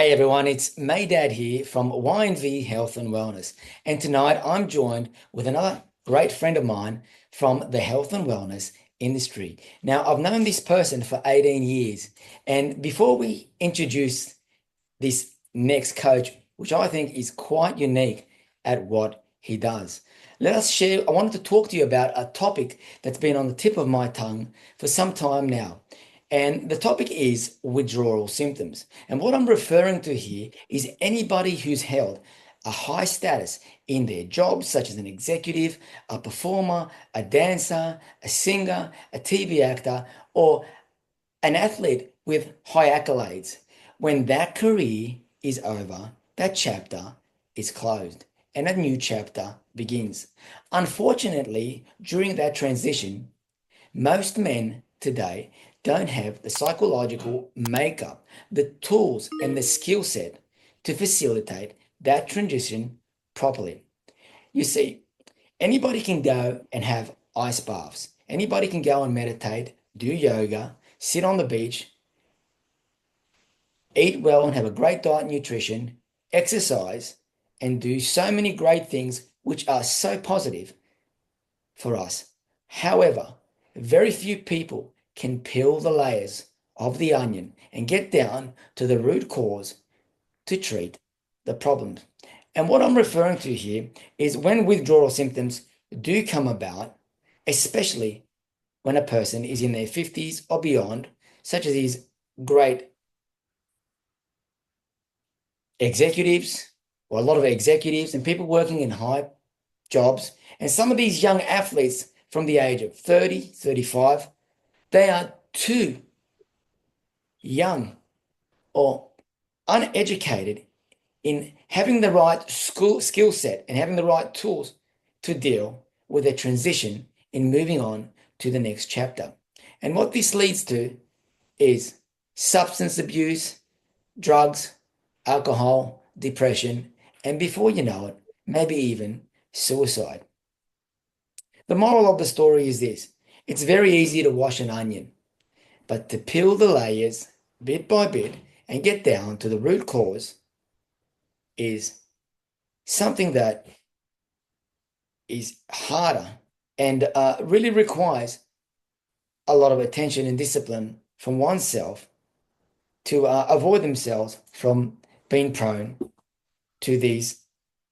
Hey everyone, it's Maydad here from Y&V Health and Wellness. And tonight I'm joined with another great friend of mine from the health and wellness industry. Now, I've known this person for 18 years. And before we introduce this next coach, which I think is quite unique at what he does, let us share. I wanted to talk to you about a topic that's been on the tip of my tongue for some time now. And the topic is withdrawal symptoms. And what I'm referring to here is anybody who's held a high status in their job, such as an executive, a performer, a dancer, a singer, a TV actor, or an athlete with high accolades. When that career is over, that chapter is closed and a new chapter begins. Unfortunately, during that transition, most men today don't have the psychological makeup, the tools, and the skill set to facilitate that transition properly. You see, anybody can go and have ice baths. Anybody can go and meditate, do yoga, sit on the beach, eat well and have a great diet and nutrition, exercise, and do so many great things which are so positive for us. However, very few people can peel the layers of the onion and get down to the root cause to treat the problems. And what I'm referring to here is when withdrawal symptoms do come about, especially when a person is in their 50s or beyond, such as these great executives, or a lot of executives and people working in high jobs, and some of these young athletes from the age of 30, 35, they are too young or uneducated in having the right skill set and having the right tools to deal with a transition in moving on to the next chapter. And what this leads to is substance abuse, drugs, alcohol, depression, and before you know it, maybe even suicide. The moral of the story is this: it's very easy to wash an onion, but to peel the layers bit by bit and get down to the root cause is something that is harder and really requires a lot of attention and discipline from oneself to avoid themselves from being prone to these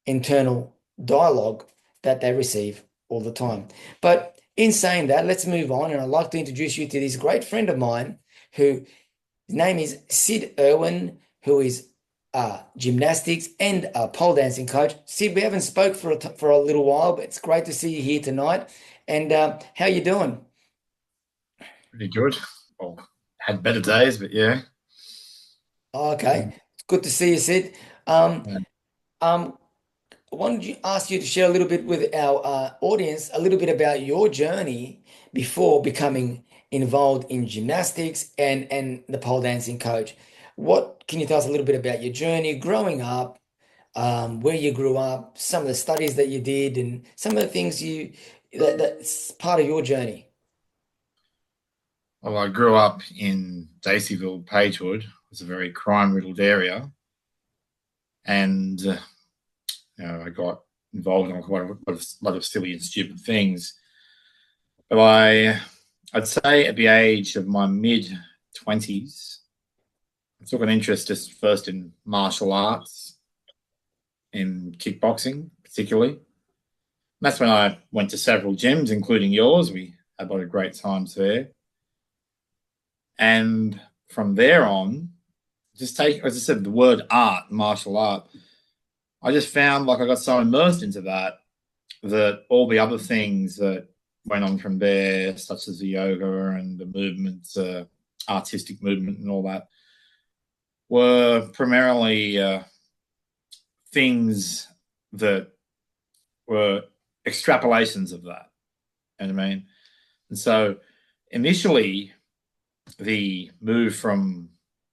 internal dialogue that they receive all the time. But in saying that, let's move on. And I'd like to introduce you to this great friend of mine who, his name is 𝙤𝙤𝙤𝙗, who is a gymnastics and a pole dancing coach. Sid, we haven't spoke for a little while, but it's great to see you here tonight. And how you doing? Pretty good. Well, had better days, but yeah. Okay, it's good to see you, Sid. Yeah. I wanted to ask you to share a little bit with our audience, a little bit about your journey before becoming involved in gymnastics and the pole dancing coach. What can you tell us a little bit about your journey growing up, where you grew up, some of the studies that you did, and some of the things that's part of your journey? Well, I grew up in Daceyville, Pagewood. It's a very crime-riddled area, and I got involved in quite a lot of silly and stupid things. But I'd say at the age of my mid-20s, I took an interest just first in martial arts, in kickboxing particularly. And that's when I went to several gyms, including yours. We had a lot of great times there. And from there on, just take, as I said, the word art, martial art, I just found like I got so immersed into that all the other things that went on from there, such as the yoga and the movement, artistic movement and all that, were primarily things that were extrapolations of that. You know what I mean? And so initially, the move from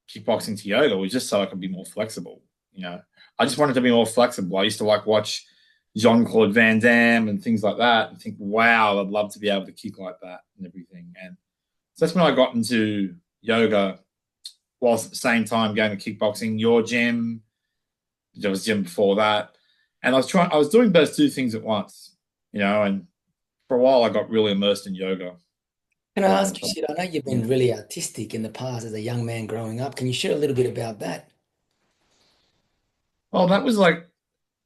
kickboxing to yoga was just so I could be more flexible. I just wanted to be more flexible. I used to watch Jean-Claude Van Damme and things like that and think, wow, I'd love to be able to kick like that and everything. And so that's when I got into yoga whilst at the same time going to kickboxing, your gym. There was a gym before that. And I was doing those two things at once, and for a while I got really immersed in yoga. Can I ask you, Sid, I know you've been really artistic in the past as a young man growing up. Can you share a little bit about that? Well, that was like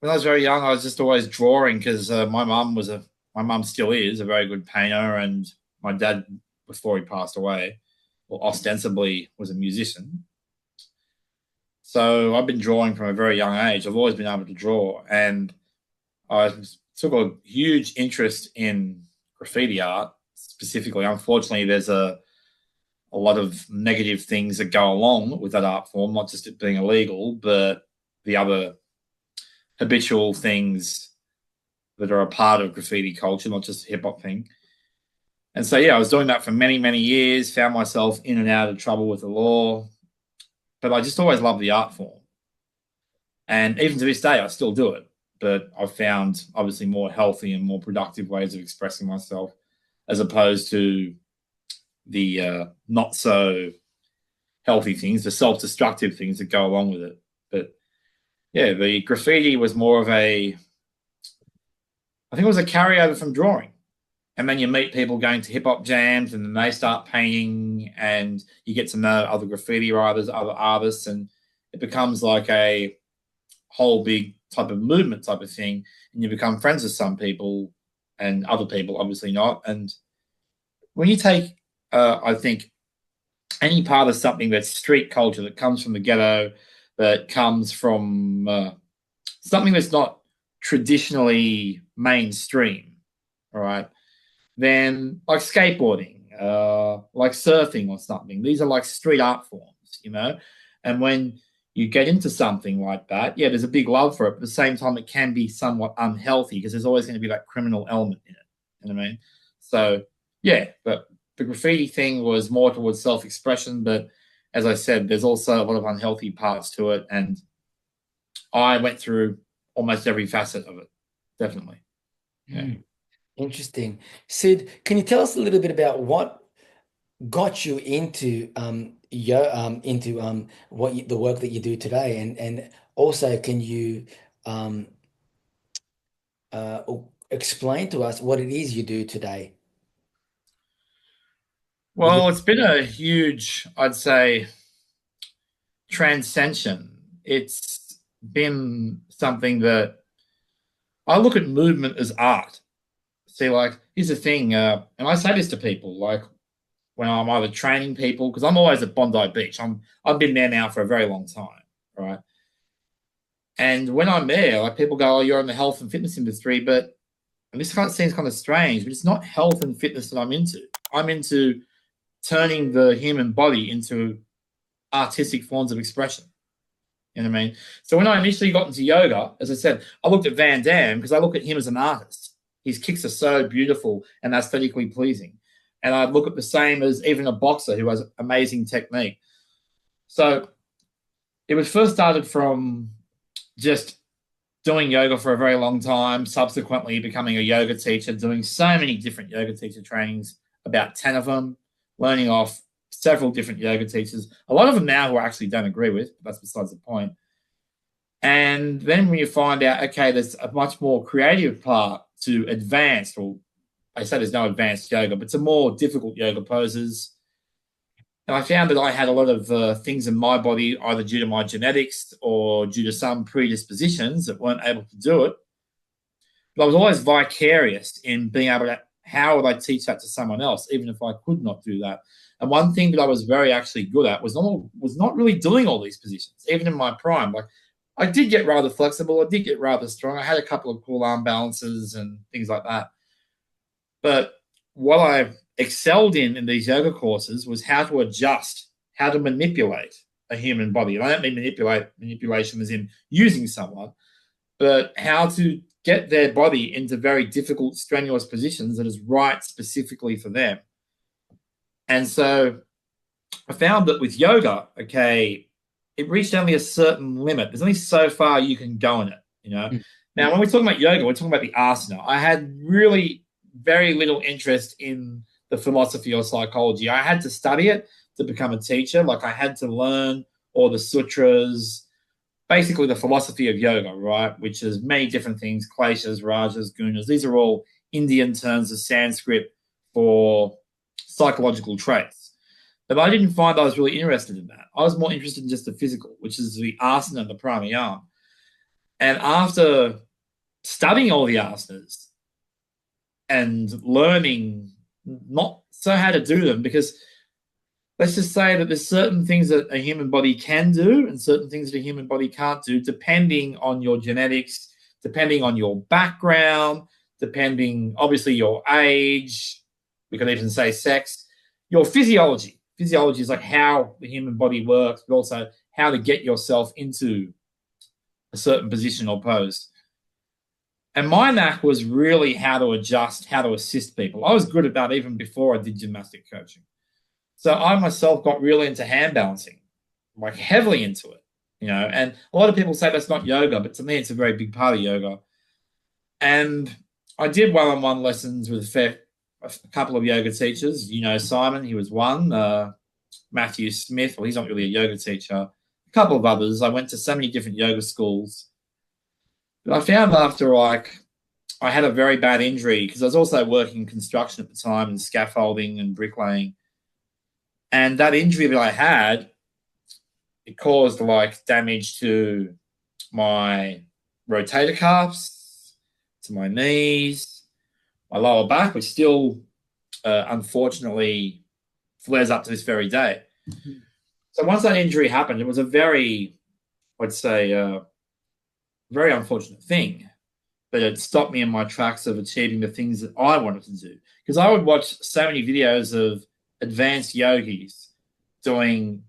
when I was very young, I was just always drawing because my mum still is a very good painter, and my dad, before he passed away, well, ostensibly was a musician. So I've been drawing from a very young age. I've always been able to draw, and I took a huge interest in graffiti art specifically. Unfortunately, there's a lot of negative things that go along with that art form, not just it being illegal, but the other habitual things that are a part of graffiti culture, not just a hip-hop thing. And so, yeah, I was doing that for many, many years, found myself in and out of trouble with the law, but I just always loved the art form. And even to this day, I still do it, but I've found obviously more healthy and more productive ways of expressing myself as opposed to the not so healthy things, the self-destructive things that go along with it. But yeah, the graffiti was more of I think it was a carryover from drawing. And then you meet people going to hip-hop jams, and then they start painting, and you get to know other graffiti writers, other artists, and it becomes like a whole big type of movement type of thing, and you become friends with some people and other people obviously not. And when you take, I think, any part of something that's street culture, that comes from the ghetto, that comes from something that's not traditionally mainstream, all right, then like skateboarding, like surfing or something, these are like street art forms, and when you get into something like that, yeah, there's a big love for it, but at the same time it can be somewhat unhealthy because there's always going to be that criminal element in it, you know what I mean? So yeah, but the graffiti thing was more towards self-expression, but as I said, there's also a lot of unhealthy parts to it, and I went through almost every facet of it, definitely. Yeah. Interesting. Sid, can you tell us a little bit about what got you into the work that you do today, and also can you explain to us what it is you do today? Well, it's been a huge, I'd say, transcension. It's been something that I look at movement as art. See, like, here's the thing, and I say this to people, like, when I'm either training people, because I'm always at Bondi Beach. I've been there now for a very long time, right? And when I'm there, like, people go, "Oh, you're in the health and fitness industry," and this seems kind of strange, but it's not health and fitness that I'm into. I'm into turning the human body into artistic forms of expression. You know what I mean? So when I initially got into yoga, as I said, I looked at Van Damme because I look at him as an artist. His kicks are so beautiful and aesthetically pleasing. And I look at the same as even a boxer who has amazing technique. So it was first started from just doing yoga for a very long time, subsequently becoming a yoga teacher, doing so many different yoga teacher trainings, about 10 of them, learning off several different yoga teachers, a lot of them now who I actually don't agree with, but that's besides the point. And then when you find out, okay, there's a much more creative part to advanced, or I say there's no advanced yoga, but some more difficult yoga poses. And I found that I had a lot of things in my body, either due to my genetics or due to some predispositions that weren't able to do it. But I was always vicarious in being able to, how would I teach that to someone else, even if I could not do that? And one thing that I was very actually good at was not really doing all these positions, even in my prime. Like, I did get rather flexible. I did get rather strong. I had a couple of cool arm balances and things like that. But what I excelled in these yoga courses was how to adjust, how to manipulate a human body. And I don't mean manipulation as in using someone, but how to get their body into very difficult, strenuous positions that is right specifically for them. And so I found that with yoga, okay, it reached only a certain limit. There's only so far you can go in it, Now, when we're talking about yoga, we're talking about the asana. I had really very little interest in the philosophy or psychology. I had to study it to become a teacher. Like I had to learn all the sutras, basically the philosophy of yoga, right? Which is many different things, kleshas, rajas, gunas. These are all Indian terms of Sanskrit for psychological traits. But I didn't find I was really interested in that. I was more interested in just the physical, which is the asana and the pranayama. And after studying all the asanas and learning not so how to do them, because let's just say that there's certain things that a human body can do and certain things that a human body can't do, depending on your genetics, depending on your background, depending, obviously, your age, we could even say sex, your physiology. Physiology is like how the human body works, but also how to get yourself into a certain position or pose. And my knack was really how to adjust, how to assist people. I was good at that even before I did gymnastic coaching. So I myself got really into hand balancing, like heavily into it, and a lot of people say that's not yoga, but to me, it's a very big part of yoga. And I did one-on-one lessons with a couple of yoga teachers. Simon, he was one. Matthew Smith, well, he's not really a yoga teacher. A couple of others. I went to so many different yoga schools. But I found after, I had a very bad injury because I was also working in construction at the time and scaffolding and bricklaying. And that injury that I had, it caused damage to my rotator cuffs, to my knees, my lower back, which still, unfortunately, flares up to this very day. Mm-hmm. So once that injury happened, it was a very, I'd say, very unfortunate thing. But it stopped me in my tracks of achieving the things that I wanted to do. Because I would watch so many videos of advanced yogis doing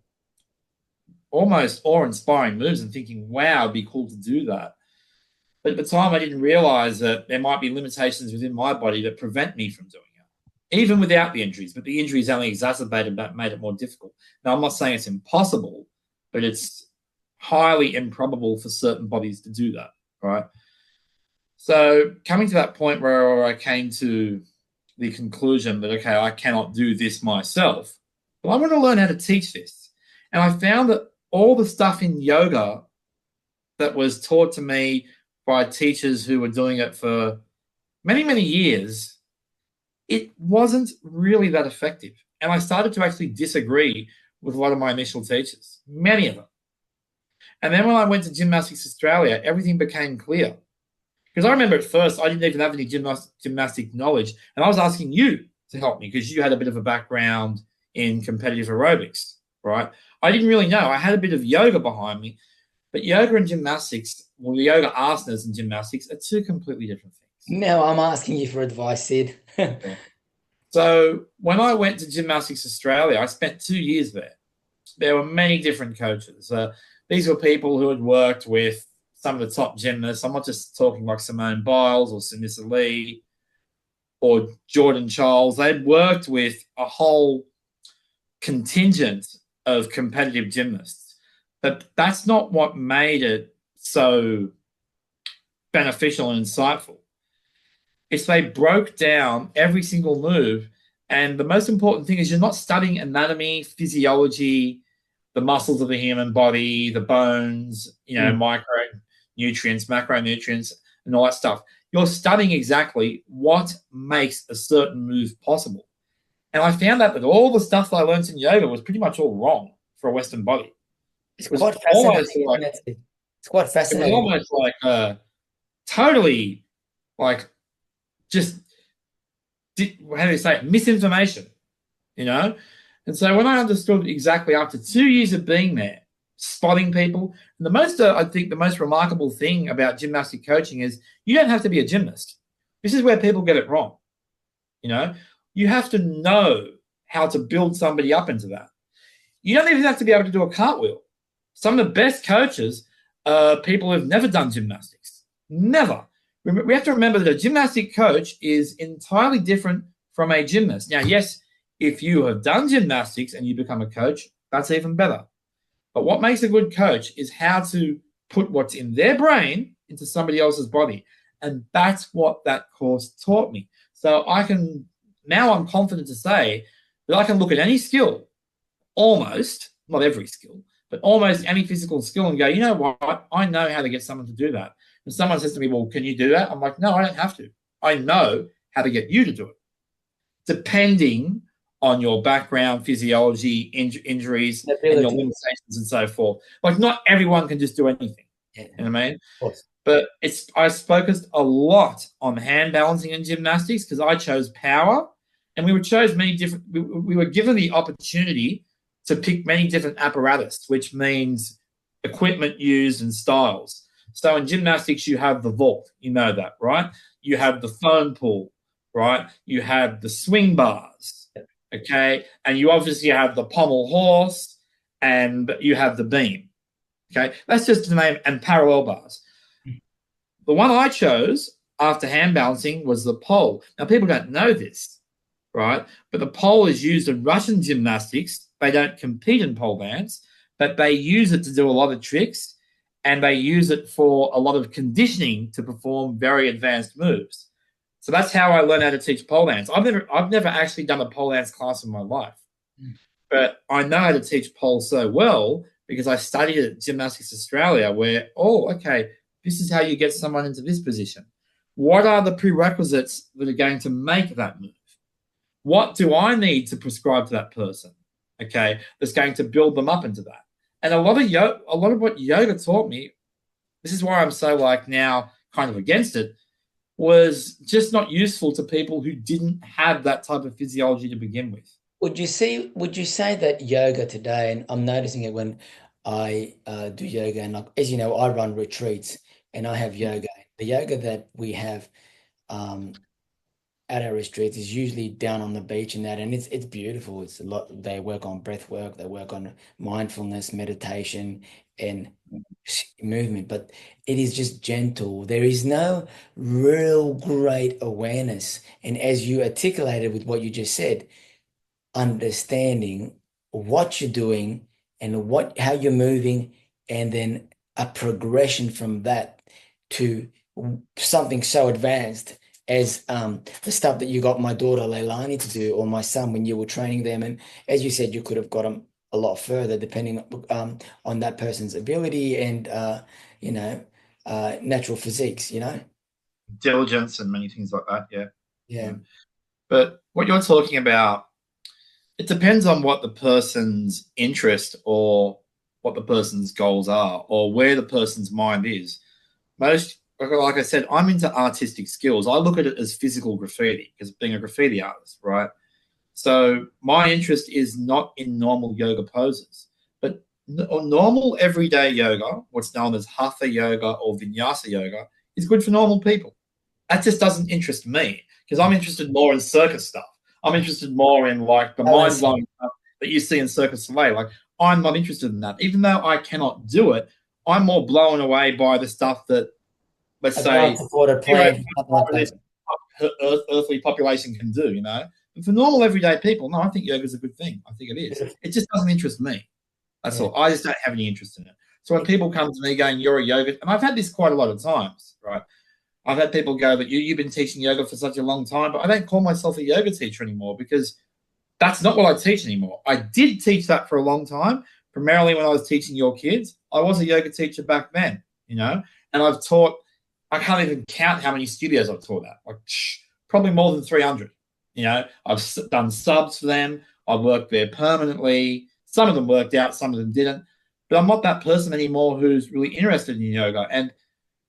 almost awe-inspiring moves and thinking, wow, it'd be cool to do that. But at the time, I didn't realize that there might be limitations within my body that prevent me from doing it, even without the injuries. But the injuries only exacerbated that, made it more difficult. Now, I'm not saying it's impossible, but it's highly improbable for certain bodies to do that, right? So coming to that point where I came to the conclusion that, okay, I cannot do this myself, but I want to learn how to teach this. And I found that all the stuff in yoga that was taught to me by teachers who were doing it for many, many years, it wasn't really that effective. And I started to actually disagree with a lot of my initial teachers, many of them. And then when I went to Gymnastics Australia, everything became clear. Because I remember at first, I didn't even have any gymnastic knowledge, and I was asking you to help me because you had a bit of a background in competitive aerobics, right? I didn't really know. I had a bit of yoga behind me, but yoga and gymnastics, well, the yoga asanas and gymnastics are two completely different things. Now I'm asking you for advice, Sid. Okay. So when I went to Gymnastics Australia, I spent 2 years there. There were many different coaches. These were people who had worked with some of the top gymnasts. I'm not just talking like Simone Biles or Sunisa Lee or Jordan Charles. They'd worked with a whole contingent of competitive gymnasts. But that's not what made it so beneficial and insightful. It's they broke down every single move. And the most important thing is you're not studying anatomy, physiology, the muscles of the human body, the bones, micronutrients, macronutrients, and all that stuff. You're studying exactly what makes a certain move possible. And I found out that all the stuff that I learned in yoga was pretty much all wrong for a Western body. It's quite fascinating. It's quite fascinating. It was almost totally just, how do you say it, misinformation, And so when I understood exactly after 2 years of being there, spotting people, and I think the most remarkable thing about gymnastic coaching is you don't have to be a gymnast. This is where people get it wrong. You have to know how to build somebody up into that. You don't even have to be able to do a cartwheel. Some of the best coaches are people who've never done gymnastics. Never. We have to remember that a gymnastic coach is entirely different from a gymnast. Now, yes, if you have done gymnastics and you become a coach, that's even better. But what makes a good coach is how to put what's in their brain into somebody else's body. And that's what that course taught me. So I'm confident to say that I can look at any skill almost, not every skill, but almost any physical skill and go, you know what? I know how to get someone to do that. And someone says to me, well, can you do that? I'm like, no, I don't have to. I know how to get you to do it. Depending on your background, physiology, injuries, and your limitations and so forth. Like, not everyone can just do anything. Yeah. You know what I mean? But I focused a lot on hand balancing and gymnastics because I chose power, and we were given the opportunity to pick many different apparatus, which means equipment used and styles. So in gymnastics, you have the vault, you know that, right? You have the foam pool, right? You have the swing bars, okay? And you obviously have the pommel horse, and you have the beam, okay? That's just to name, and parallel bars. The one I chose after hand balancing was the pole. Now, people don't know this, right? But the pole is used in Russian gymnastics. They don't compete in pole dance, but they use it to do a lot of tricks, and they use it for a lot of conditioning to perform very advanced moves. So that's how I learned how to teach pole dance. I've never actually done a pole dance class in my life, but I know how to teach pole so well because I studied at Gymnastics Australia where, okay, this is how you get someone into this position. What are the prerequisites that are going to make that move? What do I need to prescribe to that person? Okay, that's going to build them up into that. And a lot of what yoga taught me, this is why I'm so now kind of against it, was just not useful to people who didn't have that type of physiology to begin with. Would you say that yoga today, and I'm noticing it when I do yoga, and as you know, I run retreats and I have yoga. The yoga that we have at our retreats is usually down on the beach and that, and it's beautiful. It's a lot. They work on breath work, they work on mindfulness, meditation, and movement, but it is just gentle. There is no real great awareness. And as you articulated with what you just said, understanding what you're doing and how you're moving, and then a progression from that to something so advanced as the stuff that you got my daughter Leilani to do, or my son when you were training them. And as you said, you could have got them a lot further depending on that person's ability and natural physiques, diligence and many things like that. Yeah. But what you're talking about, it depends on what the person's interest or what the person's goals are or where the person's mind is. Like I said, I'm into artistic skills. I look at it as physical graffiti because being a graffiti artist, right? So my interest is not in normal yoga poses, but normal everyday yoga, what's known as hatha yoga or vinyasa yoga, is good for normal people. That just doesn't interest me because I'm interested more in circus stuff. I'm interested more in the mind-blowing stuff that you see in Circus Soleil. I'm not interested in that. Even though I cannot do it, I'm more blown away by the stuff that, let's say, earthly population can do, But for normal everyday people, no, I think yoga is a good thing. I think it is. It just doesn't interest me. That's all. I just don't have any interest in it. So when people come to me going, you're a yoga, and I've had this quite a lot of times, right? I've had people go, but you've been teaching yoga for such a long time, but I don't call myself a yoga teacher anymore because that's not what I teach anymore. I did teach that for a long time, primarily when I was teaching your kids. I was a yoga teacher back then, and I've taught, I can't even count how many studios I've taught at, probably more than 300. I've done subs for them. I worked there permanently. Some of them worked out, some of them didn't. But I'm not that person anymore who's really interested in yoga. And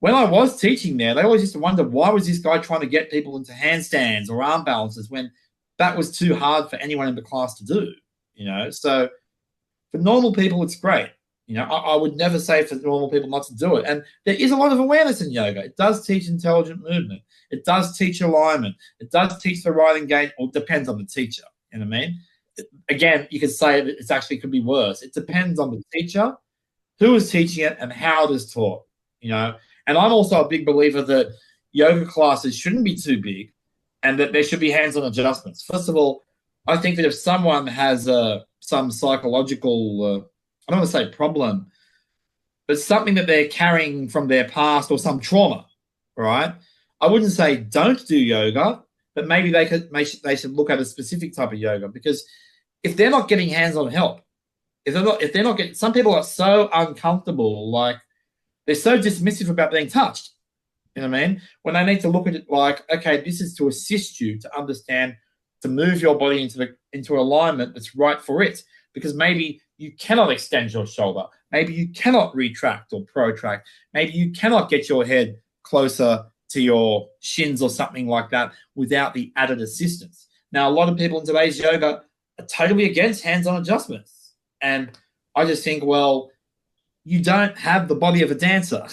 when I was teaching there, they always used to wonder, why was this guy trying to get people into handstands or arm balances when that was too hard for anyone in the class to do, So for normal people, it's great. I would never say for normal people not to do it. And there is a lot of awareness in yoga. It does teach intelligent movement. It does teach alignment. It does teach the right engagement. Or depends on the teacher. You know what I mean? Again, you could say that it actually could be worse. It depends on the teacher, who is teaching it, and how it is taught. And I'm also a big believer that yoga classes shouldn't be too big and that there should be hands-on adjustments. First of all, I think that if someone has some psychological, I don't want to say problem, but something that they're carrying from their past or some trauma, right? I wouldn't say don't do yoga, but maybe they should look at a specific type of yoga, because if they're not getting hands-on help, if they're not getting, some people are so uncomfortable, like they're so dismissive about being touched. You know what I mean? When they need to look at it like, okay, this is to assist you to understand, to move your body into alignment that's right for it. Because maybe you cannot extend your shoulder. Maybe you cannot retract or protract. Maybe you cannot get your head closer to your shins or something like that without the added assistance. Now, a lot of people in today's yoga are totally against hands-on adjustments. And I just think, well, you don't have the body of a dancer.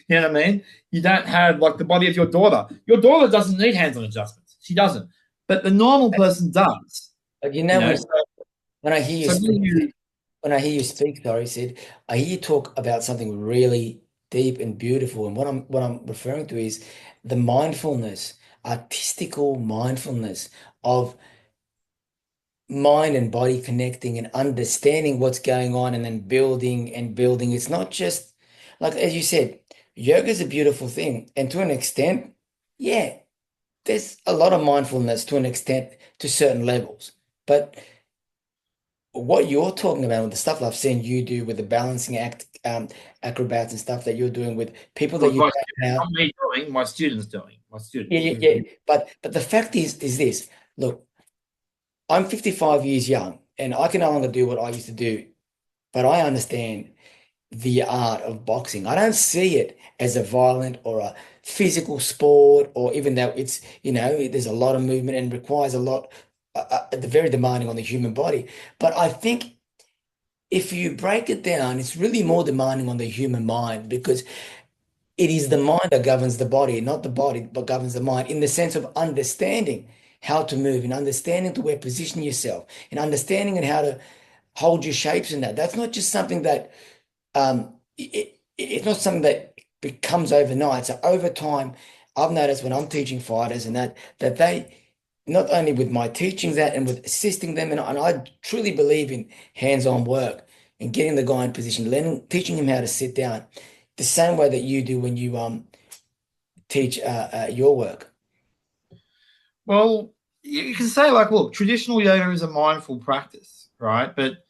You know what I mean? You don't have like the body of your daughter. Your daughter doesn't need hands-on adjustments. She doesn't. But the normal person does. But So when I hear you speak, sorry, Sid, I hear you talk about something really deep and beautiful. And what I'm referring to is the mindfulness, artistical mindfulness of mind and body connecting and understanding what's going on and then building and building. It's not just like, as you said, yoga is a beautiful thing. And to an extent, yeah, there's a lot of mindfulness to an extent to certain levels. But what you're talking about with the stuff I've seen you do with the balancing act, acrobats and stuff that you're doing with people that you not me doing, my students doing. My students. Yeah. But the fact is this. Look, I'm 55 years young and I can no longer do what I used to do, but I understand the art of boxing. I don't see it as a violent or a physical sport, or even though it's, there's a lot of movement and requires a lot, very demanding on the human body. But I think if you break it down, it's really more demanding on the human mind, because it is the mind that governs the body, not the body, but governs the mind, in the sense of understanding how to move and understanding to where position yourself and understanding and how to hold your shapes in that. That's not just something that it's not something that becomes overnight. So over time, I've noticed when I'm teaching fighters and that they, not only with my teachings that and with assisting them, and I truly believe in hands-on work and getting the guy in position, teaching him how to sit down, the same way that you do when you teach your work. Well, you can say, like, look, traditional yoga is a mindful practice, right? But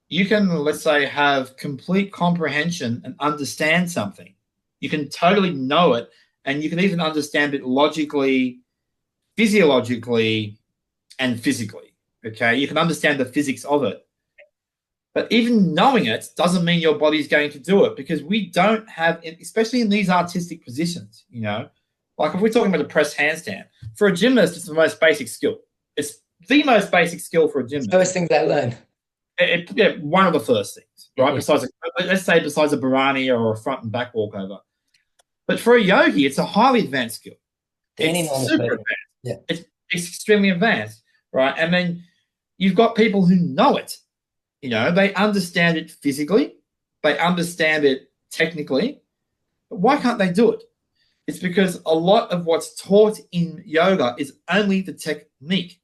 you can, let's say, have complete comprehension and understand something. You can totally know it, and you can even understand it logically, physiologically, and physically, okay? You can understand the physics of it. But even knowing it doesn't mean your body's going to do it, because we don't have, especially in these artistic positions, like if we're talking about a press handstand, for a gymnast, it's the most basic skill. It's the most basic skill for a gymnast. First thing they learn. One of the first things, right? Besides a Bharani or a front and back walkover. But for a yogi, it's a highly advanced skill. It's super advanced. Yeah. It's extremely advanced, right? And then you've got people who know it. They understand it physically, they understand it technically, but why can't they do it? It's because a lot of what's taught in yoga is only the technique.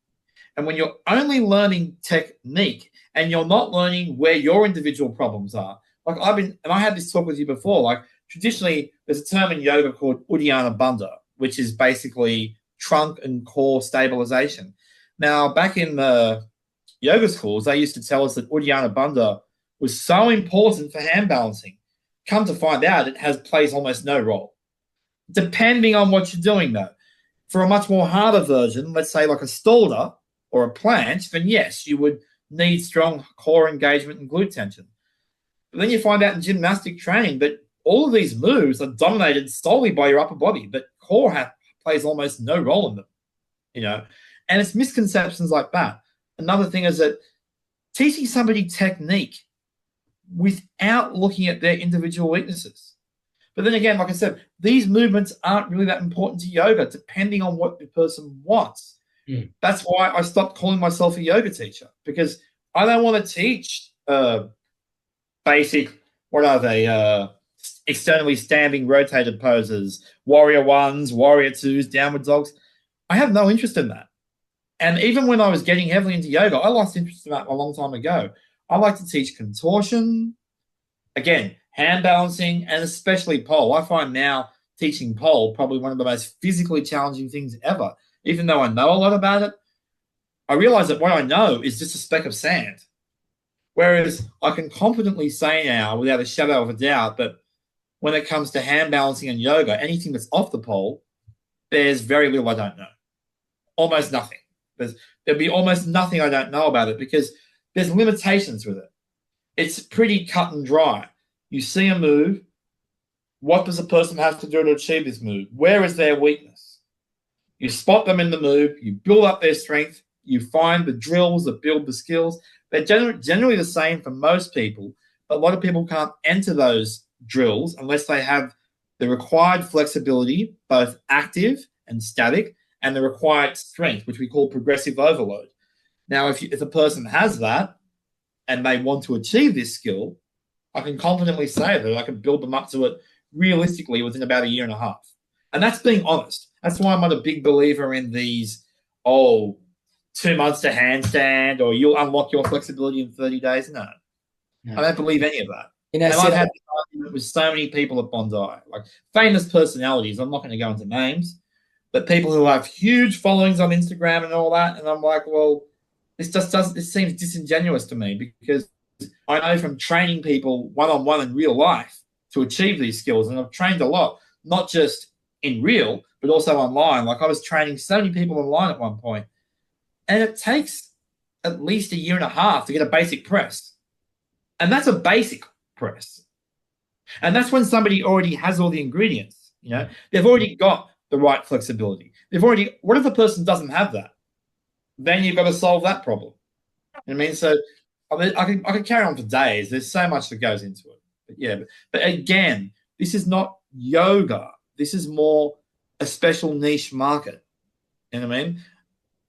And when you're only learning technique and you're not learning where your individual problems are, like I had this talk with you before, like traditionally there's a term in yoga called 𝙈𝙤𝙮𝙗 bandha, which is basically trunk and core stabilization. Now, back in the yoga schools, they used to tell us that 𝙈𝙤𝙮𝙗 bandha was so important for hand balancing. Come to find out, it plays almost no role. Depending on what you're doing, though. For a much more harder version, let's say like a stalder or a planche, then yes, you would need strong core engagement and glute tension. But then you find out in gymnastic training that all of these moves are dominated solely by your upper body, but core plays almost no role in them, And it's misconceptions like that. Another thing is that teaching somebody technique without looking at their individual weaknesses. But then again, like I said, these movements aren't really that important to yoga, depending on what the person wants. That's why I stopped calling myself a yoga teacher, because I don't want to teach basic, what are they, externally standing rotated poses, warrior ones, warrior twos, downward dogs. I have no interest in that. And even when I was getting heavily into yoga, I lost interest in that a long time ago. I like to teach contortion, again, hand balancing, and especially pole. I find now teaching pole probably one of the most physically challenging things ever. Even though I know a lot about it, I realize that what I know is just a speck of sand. Whereas I can confidently say now, without a shadow of a doubt, that when it comes to hand balancing and yoga, anything that's off the pole, there's very little I don't know. Almost nothing. There'd be almost nothing I don't know about it because there's limitations with it. It's pretty cut and dry. You see a move. What does a person have to do to achieve this move? Where is their weakness? You spot them in the move. You build up their strength. You find the drills that build the skills. They're generally the same for most people, but a lot of people can't enter those drills unless they have the required flexibility, both active and static, and the required strength, which we call progressive overload. Now, if a person has that and they want to achieve this skill, I can confidently say that I can build them up to it realistically within about a year and a half. And that's being honest. That's why I'm not a big believer in these, 2 months to handstand, or you'll unlock your flexibility in 30 days. No. I don't believe any of that. And I've had this argument with so many people at Bondi, like famous personalities. I'm not going to go into names, but people who have huge followings on Instagram and all that. And I'm like, well, this seems disingenuous to me because I know from training people one-on-one in real life to achieve these skills. And I've trained a lot, not just in real, but also online. Like I was training so many people online at one point. And it takes at least a year and a half to get a basic press. And that's a basic press. And that's when somebody already has all the ingredients. They've already got the right flexibility. What if a person doesn't have that? Then you've got to solve that problem. You know what I mean? So I can carry on for days. There's so much that goes into it. But again, this is not yoga. This is more a special niche market. You know what I mean?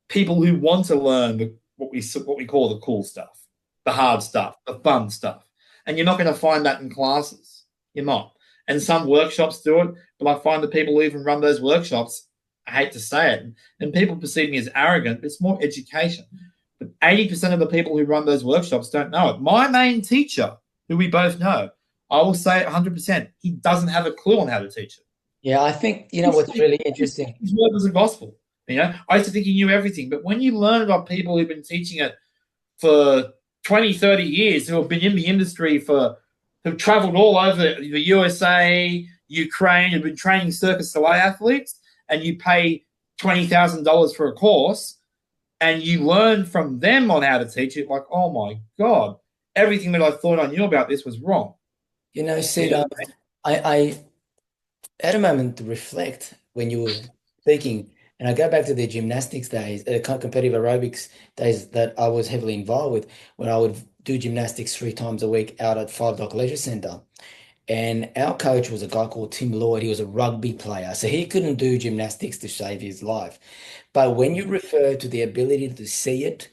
People who want to learn what we call the cool stuff, the hard stuff, the fun stuff. And you're not going to find that in classes. You're not. And some workshops do it, but I find the people who even run those workshops, I hate to say it, and people perceive me as arrogant, but it's more education. But 80% of the people who run those workshops don't know it. My main teacher, who we both know, I will say it 100%, he doesn't have a clue on how to teach it. Yeah, I think, what's really interesting. His word was the gospel. I used to think he knew everything, but when you learn about people who've been teaching it for 20, 30 years, who have been in the industry who've traveled all over the USA, Ukraine, have been training Cirque du Soleil athletes, and you pay $20,000 for a course, and you learn from them on how to teach it, like, oh my God, everything that I thought I knew about this was wrong. Sid, I had a moment to reflect when you were speaking. And I go back to the gymnastics days, competitive aerobics days that I was heavily involved with, when I would do gymnastics 3 times a week out at 5 Dock Leisure Centre. And our coach was a guy called Tim Lloyd. He was a rugby player, so he couldn't do gymnastics to save his life. But when you refer to the ability to see it,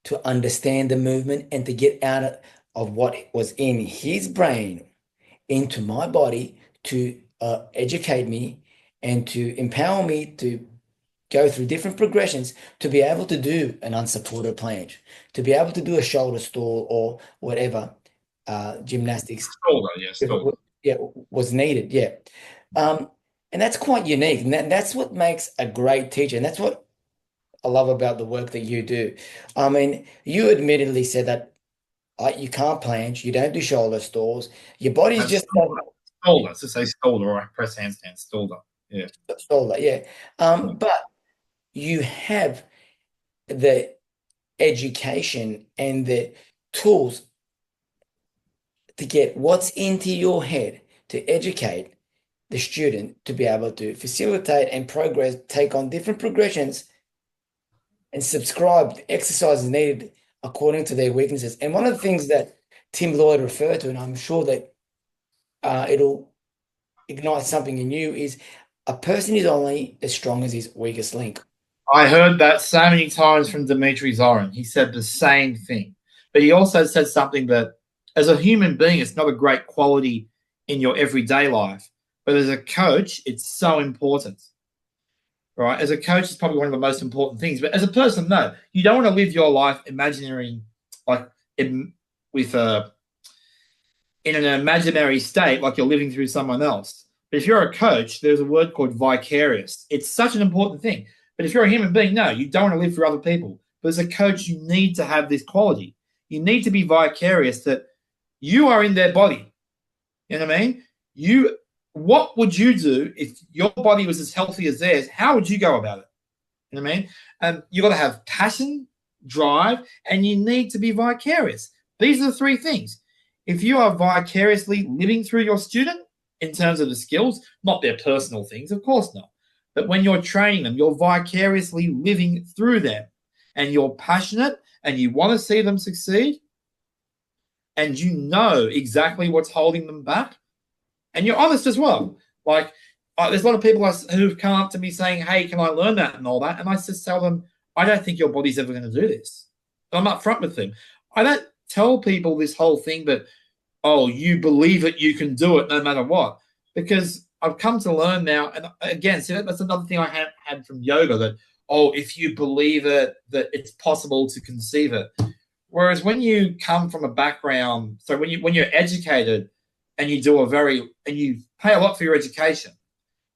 to understand the movement, and to get out of what was in his brain into my body to educate me and to empower me to go through different progressions to be able to do an unsupported planche, to be able to do a shoulder stall or whatever gymnastics was needed. And that's quite unique. And that's what makes a great teacher. And that's what I love about the work that you do. I mean, you admittedly said that you can't planche, you don't do shoulder stalls, your body's just... Stalder, to say stalder or press handstand, stalder. Yeah. Stalder, yeah. But you have the education and the tools to get what's into your head to educate the student to be able to facilitate and progress, take on different progressions and subscribe to exercises needed according to their weaknesses. And one of the things that Tim Lloyd referred to, and I'm sure that it'll ignite something in you, is a person is only as strong as his weakest link. I heard that so many times from Dimitri Zorin. He said the same thing. But he also said something that as a human being, it's not a great quality in your everyday life. But as a coach, it's so important. Right? As a coach, it's probably one of the most important things. But as a person, no. You don't want to live your life imaginary, like in an imaginary state, like you're living through someone else. But if you're a coach, there's a word called vicarious. It's such an important thing. But if you're a human being, no, you don't want to live for other people. But as a coach, you need to have this quality. you need to be vicarious that you are in their body. You know what I mean? What would you do if your body was as healthy as theirs? How would you go about it? You know what I mean? You got to have passion, drive, and you need to be vicarious. These are the three things. If you are vicariously living through your student in terms of the skills, not their personal things, of course not. But when you're training them, you're vicariously living through them, and you're passionate and you want to see them succeed, and you know exactly what's holding them back, and you're honest as well. Like, there's a lot of people who've come up to me saying, hey, can I learn that and all that? And I just tell them, I don't think your body's ever going to do this. I'm upfront with them. I don't tell people this whole thing that, oh, you believe it, you can do it no matter what. Because I've come to learn now, and again, see, that's another thing I had from yoga, that, oh, if you believe it, that it's possible to conceive it. Whereas when you come from a background, so when you're educated and you pay a lot for your education,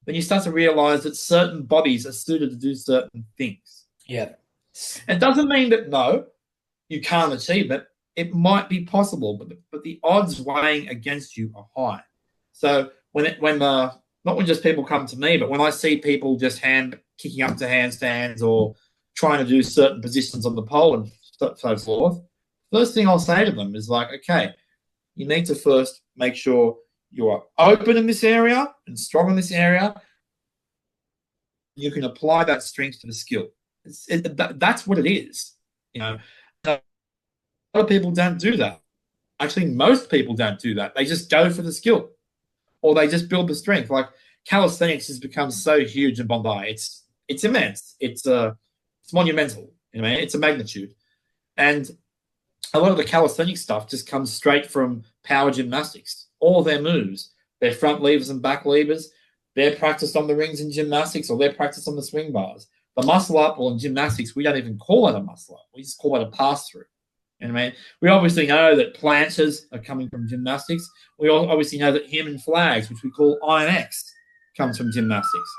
then you start to realize that certain bodies are suited to do certain things. Yeah. It doesn't mean that, no, you can't achieve it. It might be possible, but the odds weighing against you are high. So not when just people come to me, but when I see people just kicking up to handstands or trying to do certain positions on the pole and so forth, first thing I'll say to them is like, okay, you need to first make sure you are open in this area and strong in this area. You can apply that strength to the skill. That's what it is. You know, a lot of people don't do that. Actually, most people don't do that. They just go for the skill, or they just build the strength. Like, calisthenics has become so huge in Bondi. It's immense. It's monumental. You know, it's a magnitude, and a lot of the calisthenic stuff just comes straight from power gymnastics. All their moves, their front levers and back levers, they're practiced on the rings in gymnastics, or they're practiced on the swing bars. The muscle up, or in gymnastics, we don't even call it a muscle up. We just call it a pass through. You know what I mean? We obviously know that planches are coming from gymnastics. We obviously know that human flags, which we call Iron X, comes from gymnastics.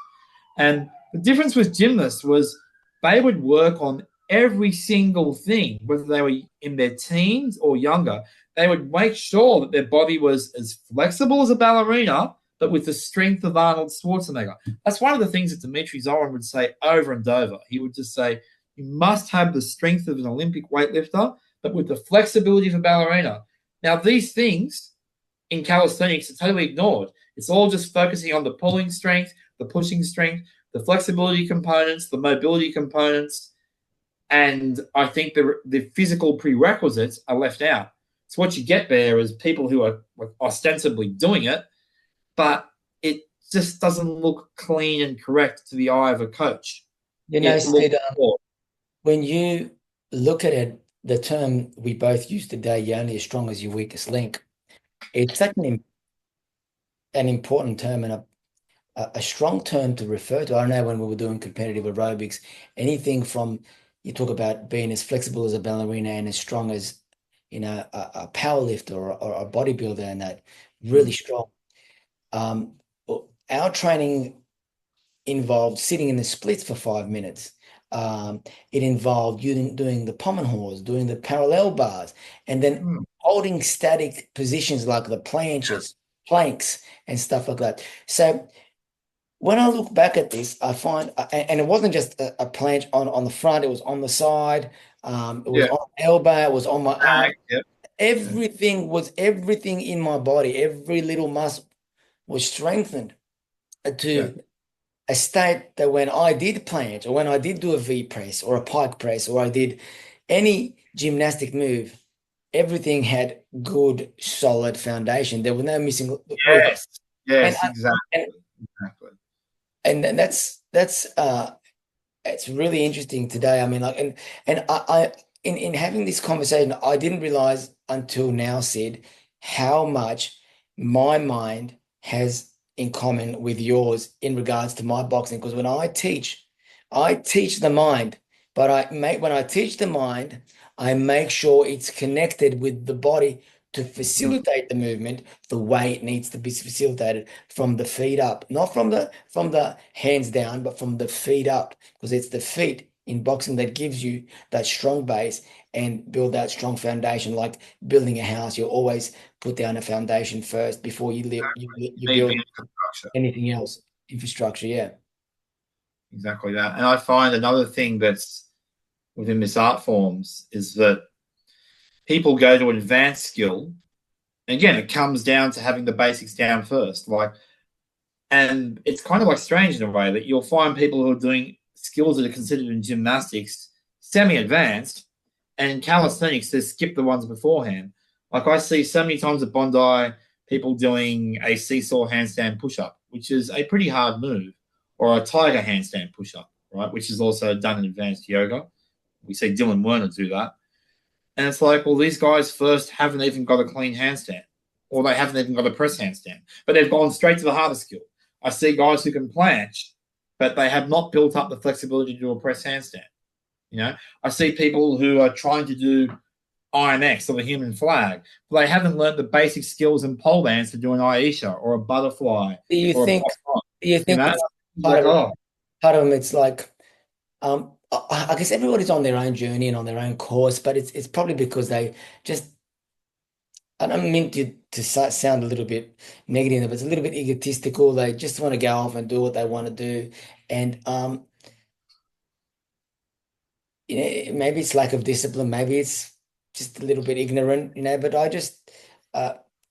And the difference with gymnasts was they would work on every single thing, whether they were in their teens or younger. They would make sure that their body was as flexible as a ballerina, but with the strength of Arnold Schwarzenegger. That's one of the things that Dimitri Zoran would say over and over. He would just say, you must have the strength of an Olympic weightlifter, but with the flexibility of a ballerina. Now, these things in calisthenics are totally ignored. It's all just focusing on the pulling strength, the pushing strength, the flexibility components, the mobility components, and I think the physical prerequisites are left out. So what you get there is people who are ostensibly doing it, but it just doesn't look clean and correct to the eye of a coach. You know, Sid, when you look at it, the term we both use today, you're only as strong as your weakest link, it's such an important term and a strong term to refer to. I don't know, when we were doing competitive aerobics, anything from, you talk about being as flexible as a ballerina and as strong as, you know, a power lifter or a bodybuilder, and that really strong. Our training involved sitting in the splits for 5 minutes. It involved you doing the Pommernhorst, doing the parallel bars, and then holding static positions like the planks and stuff like that. So when I look back at this, I find, and it wasn't just a planche on the front, it was on the side, it was on the elbow, it was on my arm. Everything in my body, every little muscle was strengthened to a state that when I did planche, or when I did do a V press or a pike press, or I did any gymnastic move, everything had good, solid foundation. There were no missing. Exactly. And that's it's really interesting today. I mean, like, and I in having this conversation, I didn't realize until now, Sid, how much my mind has in common with yours in regards to my boxing. Because when I teach the mind, but when I teach the mind, I make sure it's connected with the body to facilitate the movement the way it needs to be facilitated, from the feet up, not from the hands down, but from the feet up, because it's the feet in boxing that gives you that strong base and build that strong foundation. Like building a house, you always put down a foundation first before you Need the build infrastructure. anything else. Infrastructure, yeah. Exactly that. And I find another thing that's within this art forms is that people go to advanced skill. And again, it comes down to having the basics down first. And it's kind of like strange in a way that you'll find people who are doing skills that are considered in gymnastics semi-advanced, and in calisthenics they skip the ones beforehand. Like I see so many times at Bondi people doing a seesaw handstand push-up, which is a pretty hard move, or a tiger handstand push-up, right, which is also done in advanced yoga. We see Dylan Werner do that. And it's like, well, these guys first haven't even got a clean handstand, or they haven't even got a press handstand, but they've gone straight to the harder skill. I see guys who can planche, but they have not built up the flexibility to do a press handstand. I see people who are trying to do IMX or the human flag, but they haven't learned the basic skills in pole dance to do an Aisha or a butterfly. Do you or think? Do you think part of them? It's like, I guess everybody's on their own journey and on their own course, but it's probably because they just. I don't mean to sound a little bit negative, but it's a little bit egotistical. They just want to go off and do what they want to do, and maybe it's lack of discipline, maybe it's just a little bit ignorant, but I just,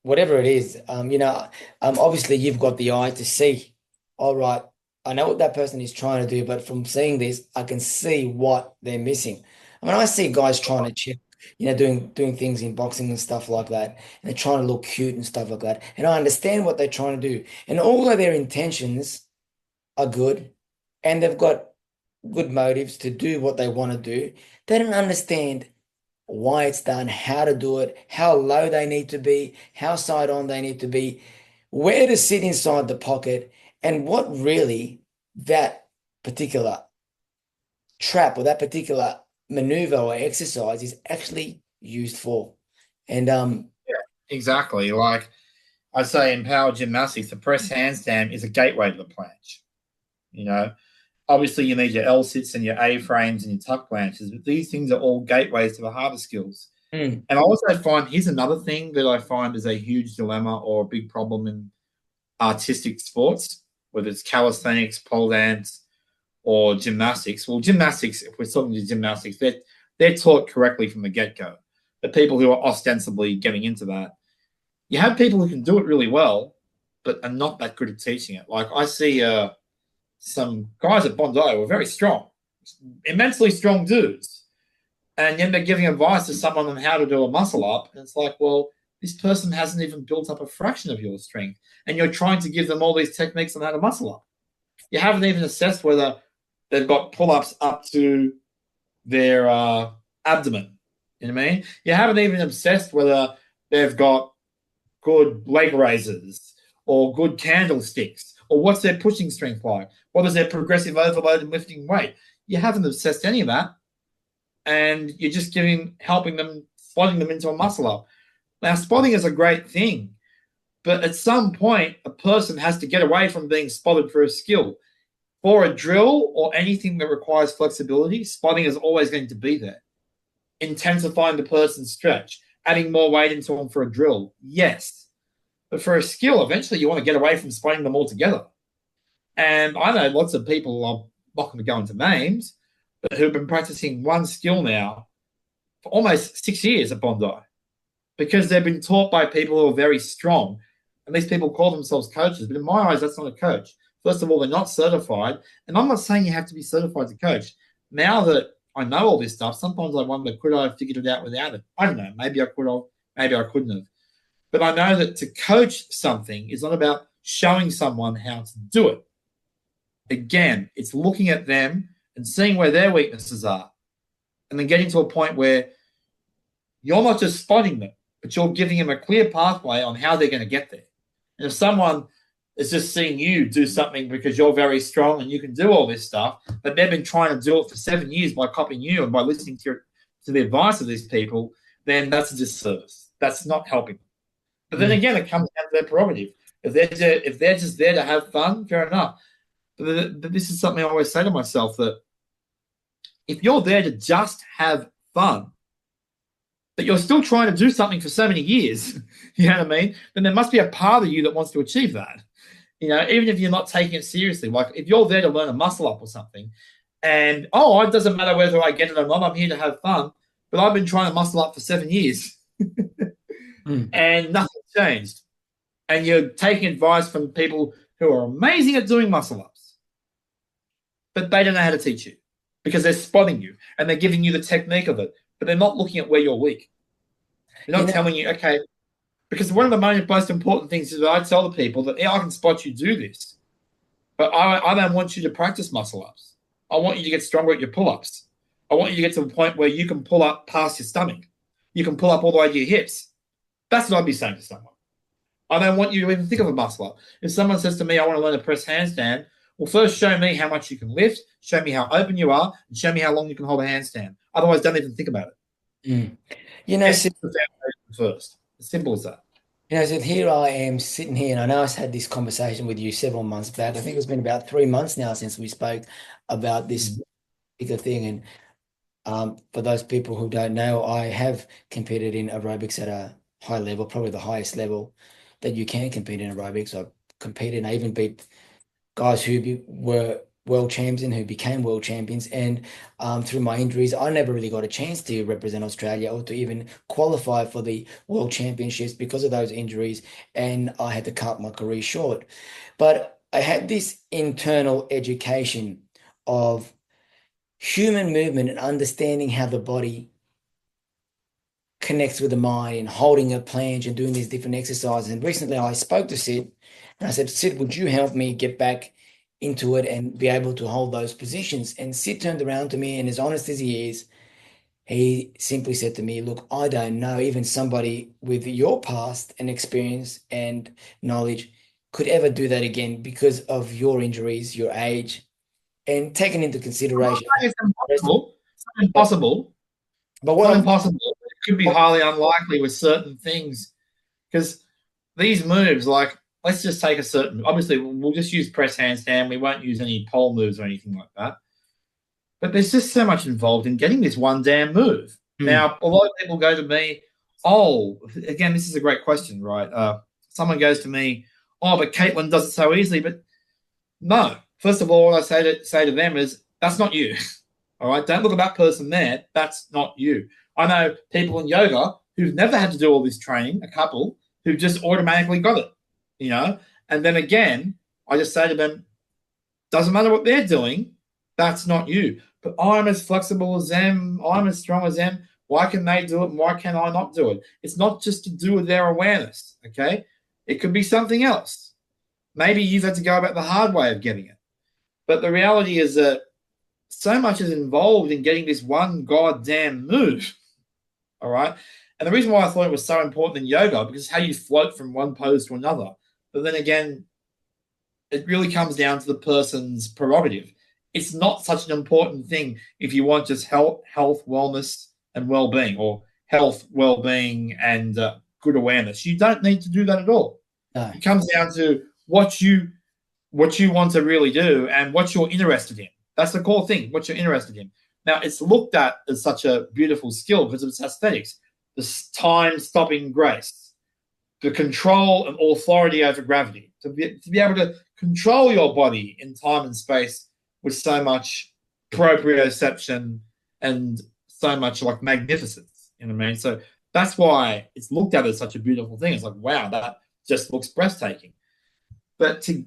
whatever it is, obviously you've got the eye to see, all right, I know what that person is trying to do, but from seeing this, I can see what they're missing. I mean, I see guys trying to check, doing things in boxing and stuff like that, and they're trying to look cute and stuff like that. And I understand what they're trying to do. And although their intentions are good and they've got good motives to do what they want to do, they don't understand why it's done, how to do it, how low they need to be, how side on they need to be, where to sit inside the pocket, and what really that particular trap or that particular maneuver or exercise is actually used for. And Yeah, exactly. Like I say in power gymnastics, the press handstand is a gateway to the planche. Obviously you need your L sits and your A frames and your tuck planches, but these things are all gateways to the harder skills. And I also find, here's another thing that I find is a huge dilemma or a big problem in artistic sports, whether it's calisthenics, pole dance, or gymnastics. Well, gymnastics, if we're talking to gymnastics, they're taught correctly from the get-go. The people who are ostensibly getting into that, you have people who can do it really well, but are not that good at teaching it. Like I see some guys at Bondi who are very strong, immensely strong dudes, and then they're giving advice to someone on how to do a muscle up, and it's like, well, this person hasn't even built up a fraction of your strength, and you're trying to give them all these techniques on how to muscle up. You haven't even assessed whether they've got pull-ups up to their abdomen. You know what I mean? You haven't even assessed whether they've got good leg raisers or good candlesticks, or what's their pushing strength like? What is their progressive overload and lifting weight? You haven't assessed any of that, and you're just helping them, slotting them into a muscle up. Now, spotting is a great thing, but at some point, a person has to get away from being spotted for a skill. For a drill or anything that requires flexibility, spotting is always going to be there. Intensifying the person's stretch, adding more weight into them for a drill, yes. But for a skill, eventually you want to get away from spotting them altogether. And I know lots of people, I'm not going to go into names, but who've been practicing one skill now for almost 6 years at Bondi, because they've been taught by people who are very strong. And these people call themselves coaches, but in my eyes, that's not a coach. First of all, they're not certified. And I'm not saying you have to be certified to coach. Now that I know all this stuff, sometimes I wonder, could I have figured it out without it? I don't know. Maybe I could have. Maybe I couldn't have. But I know that to coach something is not about showing someone how to do it. Again, it's looking at them and seeing where their weaknesses are, and then getting to a point where you're not just spotting them, but you're giving them a clear pathway on how they're going to get there. And if someone is just seeing you do something because you're very strong and you can do all this stuff, but they've been trying to do it for 7 years by copying you and by listening to the advice of these people, then that's a disservice. That's not helping them. But then again, it comes down to their prerogative. If they're just there to have fun, fair enough. But this is something I always say to myself, that if you're there to just have fun, but you're still trying to do something for so many years, you know what I mean? Then there must be a part of you that wants to achieve that. You know, even if you're not taking it seriously, like if you're there to learn a muscle up or something, and it doesn't matter whether I get it or not, I'm here to have fun, but I've been trying to muscle up for 7 years and nothing's changed. And you're taking advice from people who are amazing at doing muscle ups, but they don't know how to teach you because they're spotting you and they're giving you the technique of it, but they're not looking at where you're weak. They're not telling you, okay, because one of the most important things is that I tell the people that, I can spot you do this, but I don't want you to practice muscle ups. I want you to get stronger at your pull-ups. I want you to get to the point where you can pull up past your stomach. You can pull up all the way to your hips. That's what I'd be saying to someone. I don't want you to even think of a muscle up. If someone says to me, I want to learn a press handstand, well, first show me how much you can lift, show me how open you are, and show me how long you can hold a handstand. Otherwise, don't even think about it. You know, first. As simple as that. You know, so here I am sitting here, and I know I had this conversation with you several months back. I think it's been about 3 months now since we spoke about this particular thing. And for those people who don't know, I have competed in aerobics at a high level, probably the highest level that you can compete in aerobics. I've competed and I even beat guys who were world champions and who became world champions. And through my injuries, I never really got a chance to represent Australia or to even qualify for the world championships because of those injuries. And I had to cut my career short. But I had this internal education of human movement and understanding how the body connects with the mind and holding a planche and doing these different exercises. And recently I spoke to Sid and I said, Sid, would you help me get back into it and be able to hold those positions? And Sid turned around to me, and as honest as he is, he simply said to me, look, I don't know, even somebody with your past and experience and knowledge could ever do that again because of your injuries, your age, and taken into consideration. It's impossible. It's not impossible. But what impossible? It could be highly unlikely with certain things, because these moves, like, let's just take a certain, obviously we'll just use press handstand. We won't use any pole moves or anything like that. But there's just so much involved in getting this one damn move. Now, a lot of people go to me, again, this is a great question, right? Someone goes to me, but Caitlin does it so easily. But no, first of all, what I say to them is, that's not you. All right, don't look at that person there. That's not you. I know people in yoga who've never had to do all this training, a couple, who've just automatically got it, you know? And then again, I just say to them, doesn't matter what they're doing, that's not you. But I'm as flexible as them, I'm as strong as them. Why can they do it and why can I not do it? It's not just to do with their awareness, okay? It could be something else. Maybe you've had to go about the hard way of getting it. But the reality is that so much is involved in getting this one goddamn move, all right? And the reason why I thought it was so important in yoga, because it's how you float from one pose to another. But then again, it really comes down to the person's prerogative. It's not such an important thing if you want just health, wellness, and well-being, or health, well-being, and good awareness. You don't need to do that at all. No. It comes down to what you want to really do and what you're interested in. That's the core thing, what you're interested in. Now, it's looked at as such a beautiful skill because of its aesthetics. The time-stopping grace, the control and authority over gravity, to be able to control your body in time and space with so much proprioception and so much like magnificence, you know what I mean? So that's why it's looked at as such a beautiful thing. It's like, wow, that just looks breathtaking. But to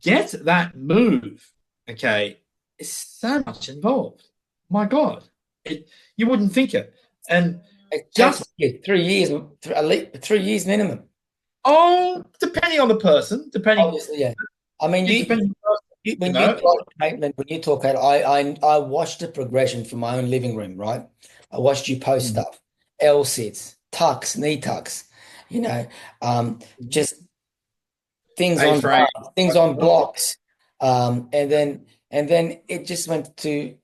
get that move, okay, is so much involved. My God, you wouldn't think it. And just 3 years, at least 3 years minimum. Oh, depending on the person, Obviously, yeah. I mean, when you talk about, I watched the progression from my own living room, right? I watched you post stuff, L sits, tucks, knee tucks, you know, just things on blocks, and then it just went to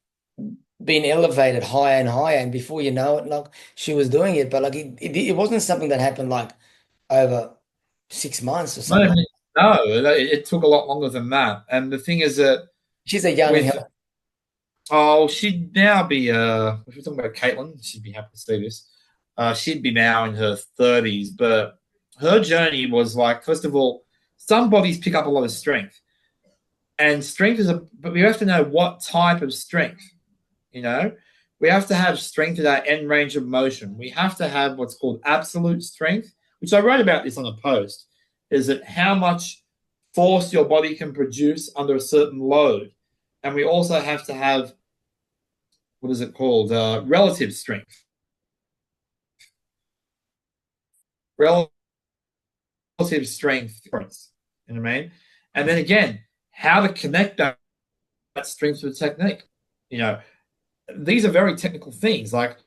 being elevated higher and higher, and before you know it, like, she was doing it, but like it wasn't something that happened like over 6 months or something. No, it took a lot longer than that. And the thing is that she's a young Oh, she'd now be, if we're talking about Caitlin, she'd be happy to see this. She'd be now in her 30s, but her journey was like, first of all, some bodies pick up a lot of strength. And strength but we have to know what type of strength, you know? We have to have strength at our end range of motion. We have to have what's called absolute strength, which I wrote about this on a post, is that how much force your body can produce under a certain load. And we also have to have, what is it called? Relative strength. Relative strength, you know what I mean? And then again, how to connect that strength with technique. You know, these are very technical things. Like,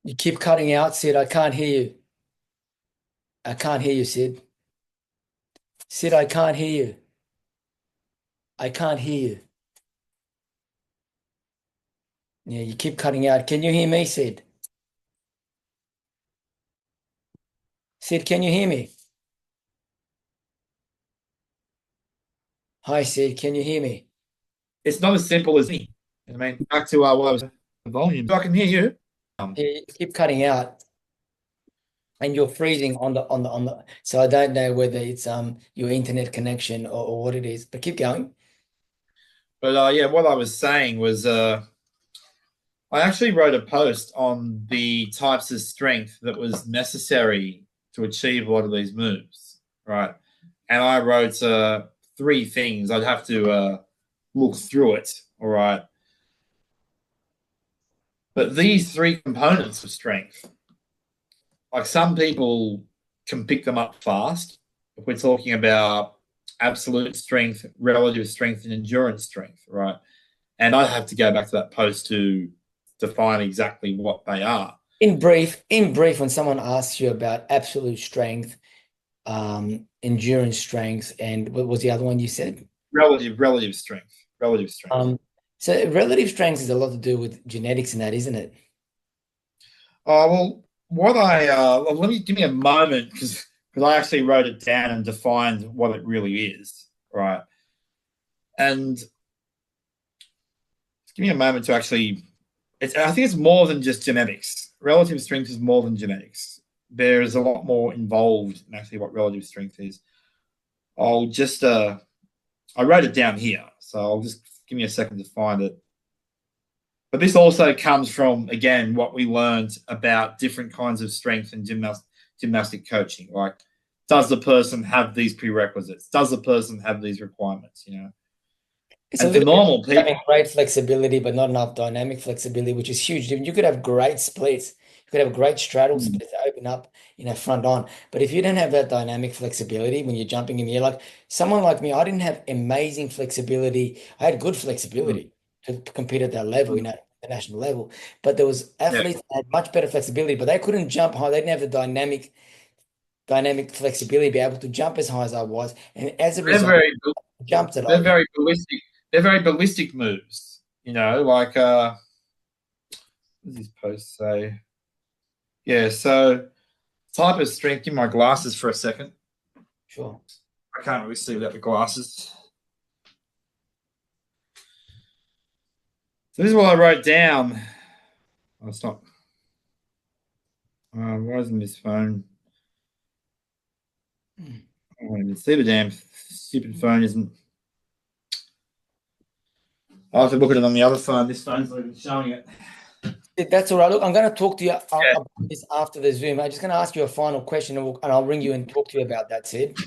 You keep cutting out, Sid. I can't hear you. I can't hear you, Sid. Sid, I can't hear you. I can't hear you. Yeah, you keep cutting out. Can you hear me, Sid? Sid, can you hear me? Hi, Sid. Can you hear me? it's not as simple as me. I mean, back to what I was volume. So I can hear you. Yeah, you keep cutting out, and you're freezing on the. So I don't know whether it's your internet connection or what it is. But keep going. But yeah, what I was saying was I actually wrote a post on the types of strength that was necessary to achieve a lot of these moves, right? And I wrote 3 things. I'd have to look through it, all right? But these 3 components of strength, like some people can pick them up fast. If we're talking about absolute strength, relative strength, and endurance strength, right? And I have to go back to that post to define exactly what they are. In brief, when someone asks you about absolute strength, endurance strength, and what was the other one you said? Relative strength. So relative strength is a lot to do with genetics and that, isn't it? Well, what give me a moment because I actually wrote it down and defined what it really is, right? And give me a moment to actually. I think it's more than just genetics. Relative strength is more than genetics. There is a lot more involved in actually what relative strength is. I'll just I wrote it down here, so I'll just give me a second to find it. But this also comes from, again, what we learned about different kinds of strength and gymnastic coaching. Like, does the person have these prerequisites? Does the person have these requirements? You know, It's and for normal people, having great flexibility, but not enough dynamic flexibility, which is huge. You could have great splits. You could have great straddle splits that open up, front on. But if you don't have that dynamic flexibility when you're jumping in the air, like someone like me, I didn't have amazing flexibility. I had good flexibility to compete at that level, the national level. But there was athletes that had much better flexibility, but they couldn't jump high. They didn't have the dynamic flexibility to be able to jump as high as I was. And as a result, jumped it. They're very ballistic. They're very ballistic moves. You know, like what does this post say? Yeah, so type of strength. Give me my glasses for a second. Sure. I can't really see without the glasses. So this is what I wrote down. Oh, it's not. Why isn't this phone? I don't even see the damn stupid phone isn't. I'll have to look at it on the other phone. This phone's not even showing it. That's all right. Look, I'm going to talk to you about this after the Zoom. I'm just going to ask you a final question, and I'll ring you and talk to you about that, Sid.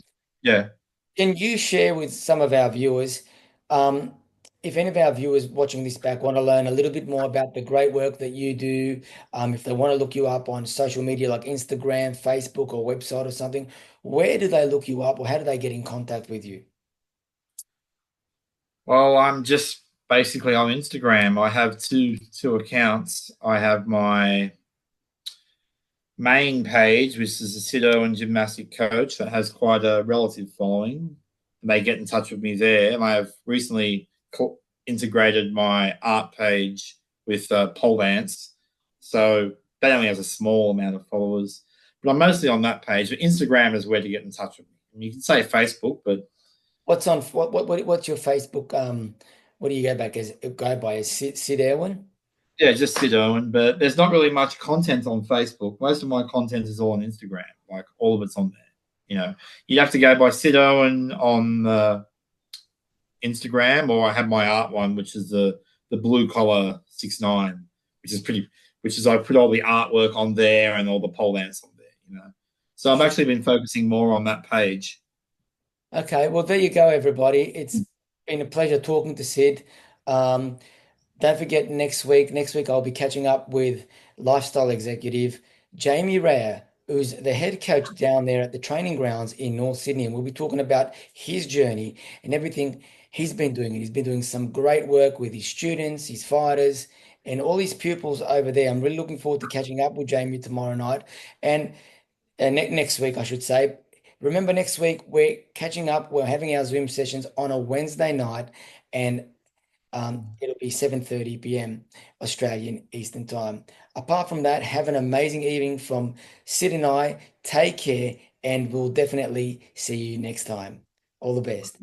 Yeah. Can you share with some of our viewers, if any of our viewers watching this back want to learn a little bit more about the great work that you do, if they want to look you up on social media like Instagram, Facebook, or website or something, where do they look you up, or how do they get in contact with you? Well, I'm just basically on Instagram. I have two accounts. I have my main page, which is a Sido and gymnastic coach that has quite a relative following. They get in touch with me there. And I have recently integrated my art page with pole dance. So that only has a small amount of followers. But I'm mostly on that page. But Instagram is where to get in touch with me. And you can say Facebook, but What's your Facebook? What do you go by as Sid Erwin? Yeah, just Sid Owen, but there's not really much content on Facebook. Most of my content is all on Instagram. Like all of it's on there. You know, you'd have to go by Sid Owen on Instagram, or I have my art one, which is the blue collar 6ix9ine, which is I put all the artwork on there and all the pole dance on there. You know, so I've actually been focusing more on that page. Okay, well there you go, everybody. It's been a pleasure talking to Sid. Don't forget next week. Next week I'll be catching up with lifestyle executive Jamie Raya, who's the head coach down there at the training grounds in North Sydney, and we'll be talking about his journey and everything he's been doing. And he's been doing some great work with his students, his fighters, and all his pupils over there. I'm really looking forward to catching up with Jamie tomorrow night and next week, I should say. Remember, next week we're catching up. We're having our Zoom sessions on a Wednesday night, and it'll be 7:30 p.m. Australian Eastern Time. Apart from that, have an amazing evening from Sid and I. Take care, and we'll definitely see you next time. All the best.